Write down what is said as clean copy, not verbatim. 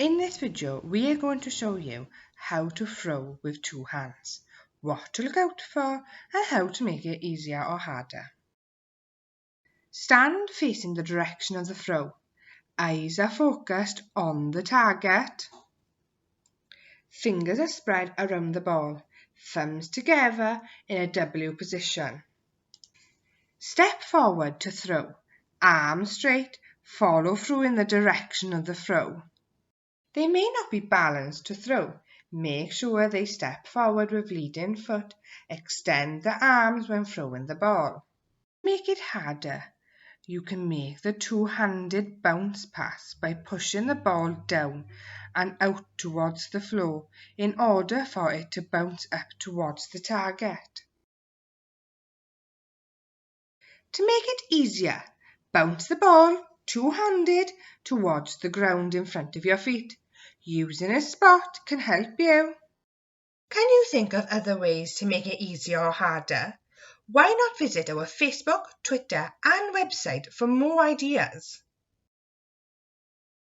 In this video, we are going to show you how to throw with two hands, what to look out for, and how to make it easier or harder. Stand facing the direction of the throw. Eyes are focused on the target. Fingers are spread around the ball, thumbs together in a W position. Step forward to throw, arms straight, follow through in the direction of the throw. They may not be balanced to throw. Make sure they step forward with leading foot. Extend the arms when throwing the ball. Make it harder. You can make the two-handed bounce pass by pushing the ball down and out towards the floor in order for it to bounce up towards the target. To make it easier, bounce the ball two-handed towards the ground in front of your feet. Using a spot can help you. Can you think of other ways to make it easier or harder? Why not visit our Facebook, Twitter and website for more ideas?